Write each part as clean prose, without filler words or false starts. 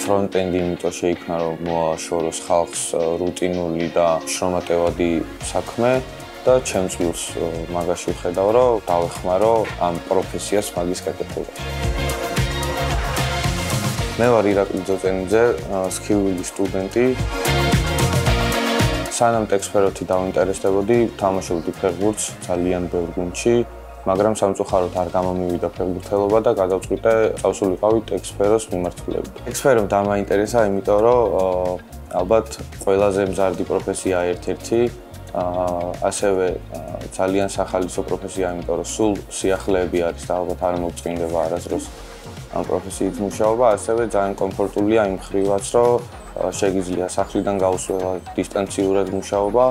ფრონტენდი იმიტომ შეიქმნა, რომ მოაშოროს ხალხს რუტინული და შრომატევადი საქმე და ჩემს გულს მაგაში ვხედავ, რომ დავეხმარო ამ პროფესიას მაგის გაკეთებაში. მე ვარ ირაკლი ძოწენიძე, სქილვილი სტუდენტი. სანამ ტექსტსფეროთი დავინტერესდებოდი, თამაშობდი ფეხბურთს ძალიან ბევრ გუნდში, მაგრამ სამწუხაროდ არ გამომივიდა ფეხბურთელობა და გადავწყვიტე წავსულიყავი ტექსტსფეროს მიმართულებით. ტექსტსფერომ დამაინტერესა, იმიტომ რომ ალბათ ყველაზე მზარდი პროფესია ერთ-ერთი, ასევე ძალიან სახალისო პროფესია, იმიტომ რომ სულ სიახლეები არის და ალბათ არ მოგწინდება არასდროს ამ პროფესიით მუშაობა, ასევე ძალიან კომფორტულია იმ მხრივაც, რომ შეგიძლია სახლიდან გაუსვლა დისტანციურად მუშაობა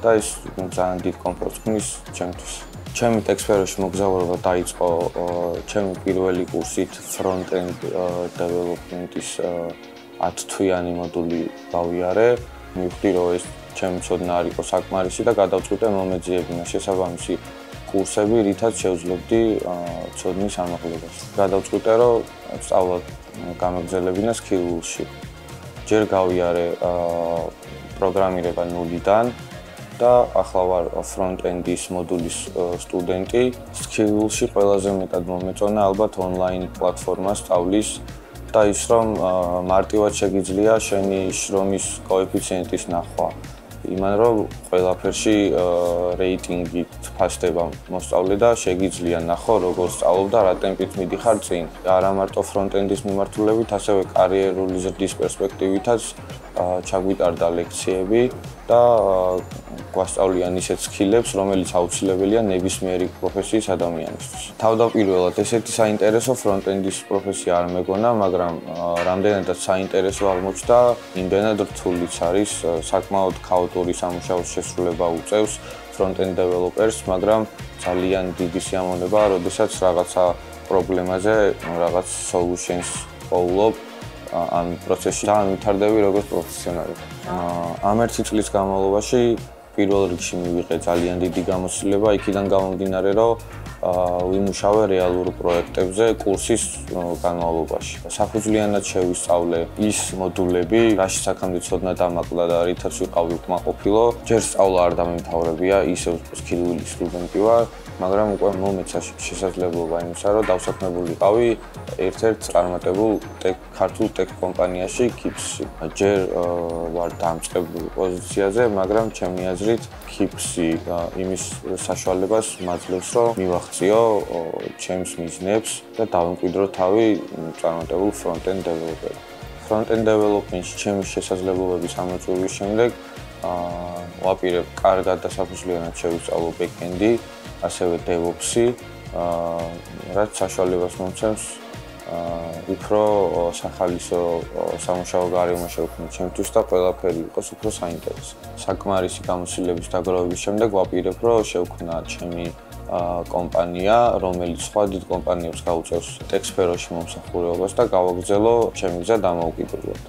და ეს ძალიან დიდ კომფორტს ქმნის ჩემთვის. ჩემი ტექსტსფეროში მოგზაურობა დაიწყო ჩემი პირველი კურსით front-end development-ის 10 თვიანი მოდული გავიარე. მივხვდი, რომ ეს ჩემი ცოდნა არ იყო საკმარისი და გადავწყვიტე მომეძიებინა შესაბამისი კურსები, რითაც შევძლებდი ცოდნის ამაღლებას. გადავწყვიტე, რომ სწავლა გამეგზელებინა Skillsში. ჯერ გავიარე პროგრამირება ნულიდან და ახლა ვარ front-end-ის მოდულის სტუდენტი. Skillsში ყველაზე მეტად მომეწონა ალბათ ონლაინ პლატფორმას სწავლის და ის რომ მარტივად შეგიძლია შენი შრომის კოეფიციენტის ნახვა. იმან რომ ყველაფერში რეიტინგით ფასდება მოსწავლე და შეგიძლია ნახო როგორ სწავლობ და რა ტემპით მიდიხარ წინ. არა მარტო front-end-ის მიმართულებით, ასევე კარიერული ზრდის პერსპექტივითაც ჩაგვიტარდა ლექციები და გვასწავლიან ისეთ სკილებს, რომელიც აუცილებელია ნებისმიერი პროფესიის ადამიანისთვის. თავდაპირველად ესეთი საინტერესო front-end-ის პროფესია არ მეგონა, მაგრამ რამდენადაც საინტერესო აღმოჩნდა, იმდენად რთულიც არის, საკმაოდ ქაოტური სამუშაოს შესრულება უწევს front-end developers, მაგრამ ძალიან დიდი სიამოვნებაა, როდესაც რაღაცა პრობლემაზე რაღაც solutions პოულობ ამ პროცესში და ვითარდები როგორც პროფესიონალი. ამ ერთი წლის განმავლობაში პირველ რიგში მივიღე ძალიან დიდი გამოცდილება, იქიდან გამომდინარე, რომ ვიმუშავე რეალურ პროექტებზე კურსის განმავლობაში. საფუძვლიანად შევისწავლე ის მოდულები, რაშიც აქამდე ცოდნა დამაკლა და რითაც ვიყავი უკმაყოფილო. ჯერ სწავლა არ დამემთავრებია, ისევ სქილვილი სტუდენტი ვარ, მაგრამ უკვე მომეცა შესაძლებლობა იმისა, რომ დავსაქმებულიყავი ერთ-ერთ წარმატებულ ქართულ ტექ კომპანიაში KIPS-ში. ჯერ ვარ დამწყებულ პოზიციაზე, მაგრამ ჩემი აზრით KIPS-ი იმის საშუალებას მაძლევს, რომ მივახციო ჩემს მიზნებს და დავემკვიდრო თავი წარმატებულ front-end developer. Front-end development-ში ჩემი შესაძლებლობების ამოწურვის შემდეგ ვაპირებ კარგად და საფუძვლიანად შევისწავლო back-end-ი, ასევე DevOps-ი, რაც საშუალებას მომცემს უფრო სახალისო სამუშაო გარემო შევქმნი ჩემთვის და ყველაფერი იყოს უფრო საინტერესო. საკმარისი გამოცდილების დაგროვების შემდეგ ვაპირებ, რომ შევქმნა ჩემი კომპანია, რომელიც სხვა დიდ კომპანიებს გაუწევს ტექსტსფეროში მომსახურებას და გავაგრძელო ჩემი გზა დამოუკიდებლად.